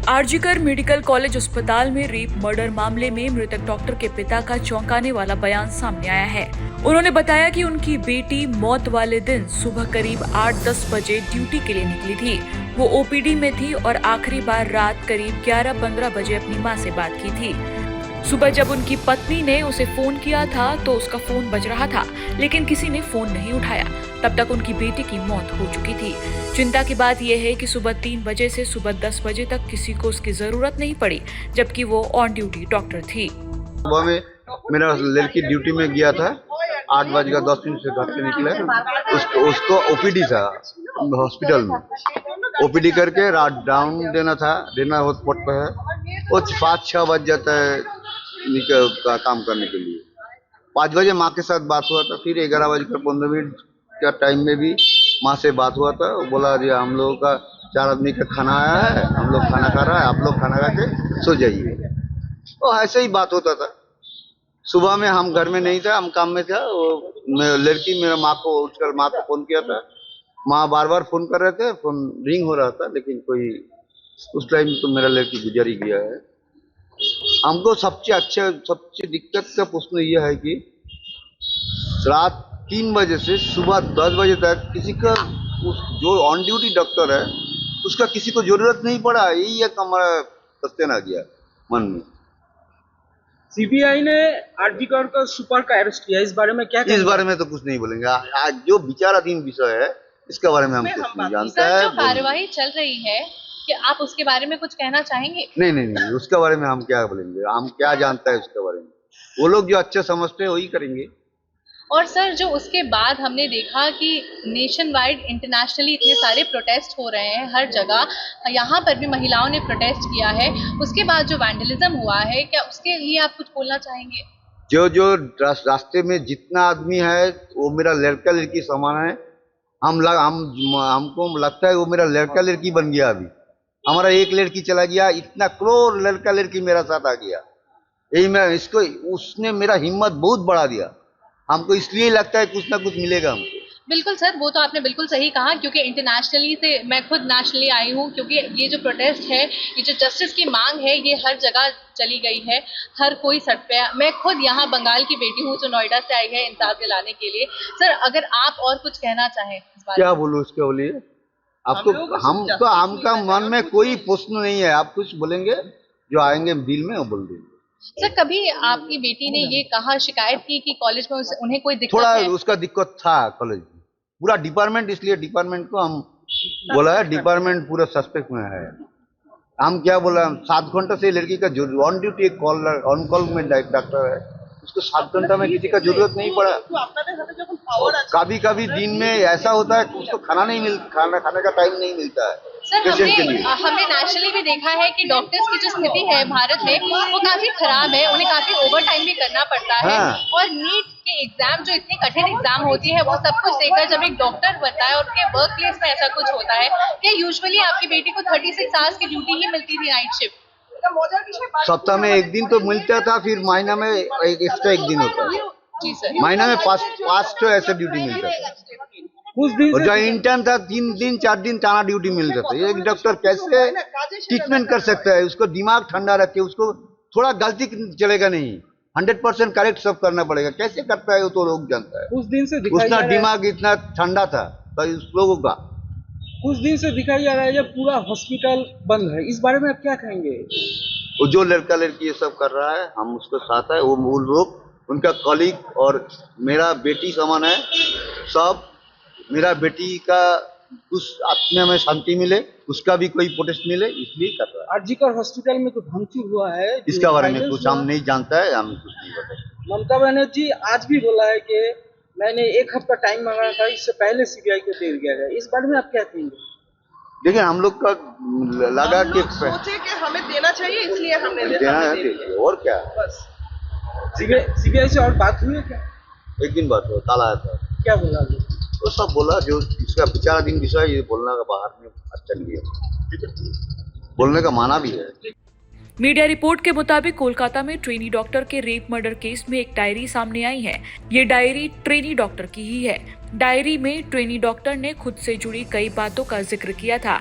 RG Kar medical college अस्पताल में rape murder मामले में मृतक डॉक्टर के पिता का चौंकाने वाला बयान सामने आया है। उन्होंने बताया कि उनकी बेटी मौत वाले दिन सुबह करीब 8-10 बजे ड्यूटी के लिए निकली थी। वो ओपीडी में थी और आखिरी बार रात करीब 11-15 बजे अपनी मां से बात की थी। सुबह जब उनकी पत्नी ने उसे फोन किया था तो उसका फोन बज रहा था, लेकिन किसी ने फोन नहीं उठाया। तब तक उनकी बेटी की मौत हो चुकी थी। चिंता की बात यह है कि सुबह 3 बजे से सुबह 10 बजे तक किसी को उसकी जरूरत नहीं पड़ी, जबकि वो ऑन ड्यूटी डॉक्टर थी। सुबह में मेरा लड़की ड्यूटी में गया था, 8:10 से घर से निकले। उसको ओपीडी था हॉस्पिटल में, ओपीडी करके रात डाउन देना पड़ता है। वो 5-6 बज जाता है का काम करने के लिए। 5 बजे माँ के साथ बात हुआ था, फिर 11:15 का टाइम में भी माँ से बात हुआ था। वो बोला जी हम लोगों का 4 आदमी का खाना आया है, हम लोग खाना खा रहा है, आप लोग खाना खा के सो जाइए। तो ऐसे ही बात होता था। सुबह में हम घर में नहीं था, हम काम में था। लड़की मेरा माँ को उठकर माँ को फोन किया था। माँ बार बार फोन कर रहे थे, फोन रिंग हो रहा था, लेकिन कोई उस टाइम तो मेरा लड़की गुजर ही गया है। हमको सबसे दिक्कत का प्रश्न यह है कि रात 3 बजे से सुबह 10 बजे तक किसी का जो ऑन ड्यूटी डॉक्टर है उसका किसी को जरूरत नहीं पड़ा। यही एक हमारा सत्य आ गया मन में। सीबीआई ने आरजीकर का सुपर का अरेस्ट किया, इस बारे में क्या इस बारे में तो कुछ नहीं बोलेंगे। आज जो विचाराधीन विषय है इसके बारे में हम कुछ नहीं जानते हैं। जो कार्यवाही चल रही है कि आप उसके बारे में कुछ कहना चाहेंगे? नहीं, उसके बारे में हम क्या बोलेंगे, हम क्या जानते हैं उसके बारे में। वो लोग जो अच्छा समझते हैं वही करेंगे। और सर, जो उसके बाद हमने देखा कि नेशन वाइड इंटरनेशनली इतने सारे प्रोटेस्ट हो रहे हैं हर जगह, यहाँ पर भी महिलाओं ने प्रोटेस्ट किया है। उसके बाद जो वैंडलिज्म हुआ है, क्या उसके लिए आप कुछ बोलना चाहेंगे? जो रास्ते में जितना आदमी है वो मेरा लड़का लड़की समान है। हमको लगता है वो मेरा लड़का लड़की बन गया। अभी हमारा एक लड़की चला गया, इतना करोड़ लड़का लड़की मेरा साथ आ गया। यही मैं इसको उसने मेरा हिम्मत बहुत बढ़ा दिया। हमको इसलिए लगता है कुछ ना कुछ मिलेगा हमको। बिल्कुल सर, वो तो आपने बिल्कुल सही कहा, क्योंकि इंटरनेशनली से मैं खुद नेशनली आई हूँ, क्योंकि ये जो प्रोटेस्ट है, ये जो जस्टिस की मांग है, ये हर जगह चली गई है, हर कोई सड़क पे। मैं खुद यहाँ बंगाल की बेटी हूँ जो नोएडा से आई है इंसाफ दिलाने के लिए। सर, अगर आप और कुछ कहना चाहें इस बारे में। क्या बोलूँ उसके बोलिए आपको। हमका मन में कोई प्रश्न नहीं है। आप कुछ बोलेंगे जो आएंगे दिल में वो बोल देंगे। सर, कभी आपकी बेटी ने ये कहा, शिकायत की कि कॉलेज में उन्हें कोई दिक्कत थोड़ा है? उसका दिक्कत था कॉलेज में, पूरा डिपार्टमेंट, इसलिए डिपार्टमेंट को हम बोला है, डिपार्टमेंट पूरा सस्पेक्ट में है। हम क्या बोला, 7 घंटा से लड़की का जो ऑन ड्यूटी एक ऑन कॉल में डॉक्टर है, उसको 7 घंटा में किसी का जरूरत नहीं पड़ा। कभी दिन में ऐसा होता है कि उसको खाने का टाइम नहीं मिलता है। सर, हमने नेशनली भी देखा है कि डॉक्टर्स की जो स्थिति है भारत में, वो काफी खराब है। उन्हें काफी ओवर टाइम भी करना पड़ता है। और नीट के एग्जाम, जो इतनी कठिन एग्जाम होती है, वो सब कुछ देखकर जब एक डॉक्टर बनता है और उसके वर्क प्लेस में ऐसा कुछ होता है, कि यूजुअली आपकी बेटी को 36 आवर्स की ड्यूटी ही मिलती थी, नाइट शिफ्ट। सप्ताह में 1 दिन तो मिलता था, फिर महीना में एक्स्ट्रा 1 दिन होता है। जी सर, महीना में 5 तो ऐसे ड्यूटी मिलता था। कुछ दिन और जो इंटर्न था 3 दिन 4 दिन टाना ड्यूटी मिलता था। एक डॉक्टर कैसे ट्रीटमेंट कर सकता है? उसको दिमाग ठंडा रखे, उसको थोड़ा गलती चलेगा नहीं, 100% करेक्ट सब करना पड़ेगा। कैसे करता है वो तो लोग जानता है। कुछ दिन से उसका दिमाग इतना ठंडा था तो उस लोगों का। कुछ दिन से दिखाई जा रहा है जब पूरा हॉस्पिटल बंद है, इस बारे में आप क्या कहेंगे? वो जो लड़का लड़की ये सब कर रहा है, हम उसके साथ है। वो मूल लोग उनका कॉलीग और मेरा बेटी समान है सब। मेरा बेटी का उस आत्मा में शांति मिले, उसका भी कोई प्रोटेस्ट मिले, इसलिए कर रहा है। आरजीकर हॉस्पिटल में तो धमकी हुआ है, इसका बारे में कुछ हम नहीं जानता है, हम कुछ नहीं बताते। ममता बनर्जी आज भी बोला है कि मैंने 1 हफ्ता टाइम मांगा था, इससे पहले सीबीआई को दे दिया गया। इस बारे में आप क्या कहेंगे? देखिए, हम लोग का लगा कि सोचे कि हमें देना चाहिए, इसलिए हमने देना है, और क्या। बस सीबीआई से और बात हुई है क्या? एक दिन बात हुआ, कल आया था। क्या बोला? तो सब बोला जो इसका विचाराधीन विषय, ये बोलने का बाहर में अच्छा नहीं है, बोलने का माना भी है। मीडिया रिपोर्ट के मुताबिक कोलकाता में ट्रेनी डॉक्टर के रेप मर्डर केस में एक डायरी सामने आई है। ये डायरी ट्रेनी डॉक्टर की ही है। डायरी में ट्रेनी डॉक्टर ने खुद से जुड़ी कई बातों का जिक्र किया था।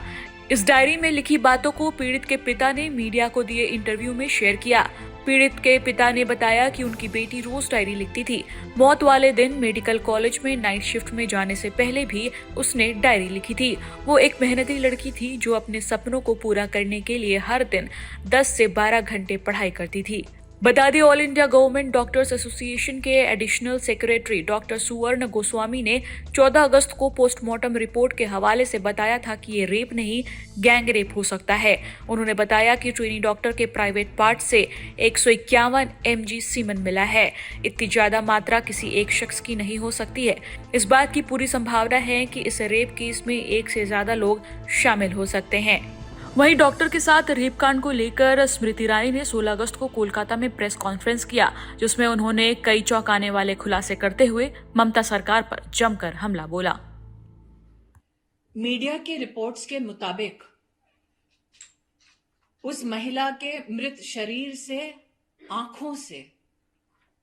इस डायरी में लिखी बातों को पीड़ित के पिता ने मीडिया को दिए इंटरव्यू में शेयर किया। पीड़ित के पिता ने बताया कि उनकी बेटी रोज डायरी लिखती थी। मौत वाले दिन मेडिकल कॉलेज में नाइट शिफ्ट में जाने से पहले भी उसने डायरी लिखी थी। वो एक मेहनती लड़की थी जो अपने सपनों को पूरा करने के लिए हर दिन 10 से 12 घंटे पढ़ाई करती थी। बता दें, all India government doctors association के एडिशनल सेक्रेटरी डॉक्टर सुवर्ण गोस्वामी ने 14 अगस्त को पोस्टमार्टम रिपोर्ट के हवाले से बताया था कि ये रेप नहीं, गैंग रेप हो सकता है। उन्होंने बताया कि ट्रेनी डॉक्टर के प्राइवेट पार्ट से 151 mg सीमेन मिला है। इतनी ज्यादा मात्रा किसी एक शख्स की नहीं हो सकती है। इस बात की पूरी संभावना है कि इस रेप केस में एक से ज्यादा लोग शामिल हो सकते हैं। वहीं डॉक्टर के साथ रेप कांड को लेकर स्मृति ईरानी ने 16 अगस्त को कोलकाता में प्रेस कॉन्फ्रेंस किया, जिसमें उन्होंने कई चौंकाने वाले खुलासे करते हुए ममता सरकार पर जमकर हमला बोला। मीडिया के रिपोर्ट्स के मुताबिक उस महिला के मृत शरीर से, आंखों से,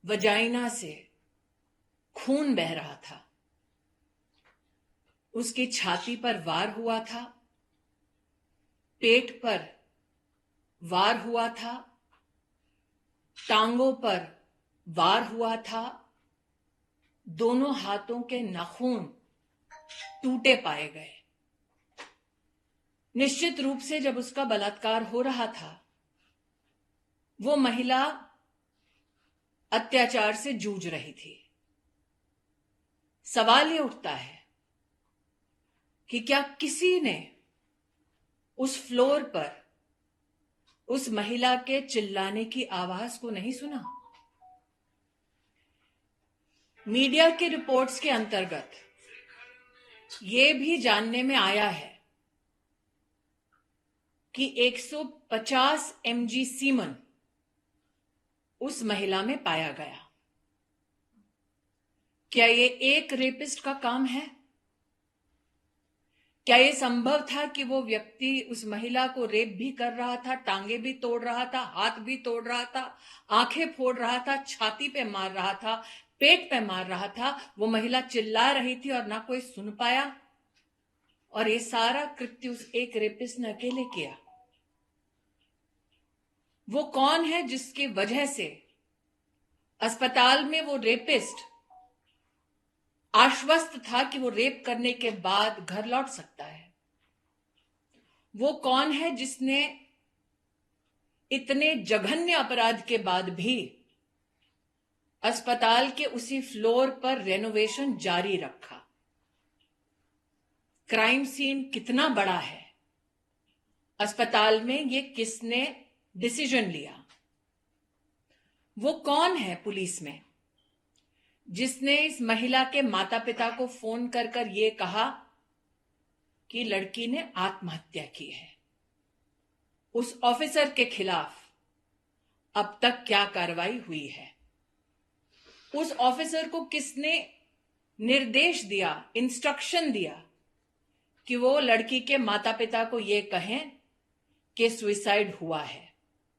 वजाइना से खून बह रहा था। उसकी छाती पर वार हुआ था, पेट पर वार हुआ था, टांगों पर वार हुआ था, दोनों हाथों के नाखून टूटे पाए गए। निश्चित रूप से जब उसका बलात्कार हो रहा था, वो महिला अत्याचार से जूझ रही थी। सवाल ये उठता है कि क्या किसी ने उस फ्लोर पर उस महिला के चिल्लाने की आवाज को नहीं सुना? मीडिया की रिपोर्ट्स के अंतर्गत ये भी जानने में आया है कि 150 mg सीमेन उस महिला में पाया गया। क्या ये एक रेपिस्ट का काम है? क्या यह संभव था कि वो व्यक्ति उस महिला को रेप भी कर रहा था, टांगे भी तोड़ रहा था, हाथ भी तोड़ रहा था, आंखें फोड़ रहा था, छाती पे मार रहा था, पेट पे मार रहा था, वो महिला चिल्ला रही थी और ना कोई सुन पाया, और ये सारा कृत्य उस एक रेपिस्ट ने अकेले किया? वो कौन है जिसकी वजह से अस्पताल में वो रेपिस्ट आश्वस्त था कि वो रेप करने के बाद घर लौट सकता है? वो कौन है जिसने इतने जघन्य अपराध के बाद भी अस्पताल के उसी फ्लोर पर रेनोवेशन जारी रखा? क्राइम सीन कितना बड़ा है? अस्पताल में ये किसने डिसीजन लिया? वो कौन है पुलिस में जिसने इस महिला के माता पिता को फोन कर कर ये कहा कि लड़की ने आत्महत्या की है? उस ऑफिसर के खिलाफ अब तक क्या कार्रवाई हुई है? उस ऑफिसर को किसने निर्देश दिया, इंस्ट्रक्शन दिया कि वो लड़की के माता पिता को ये कहें कि सुसाइड हुआ है?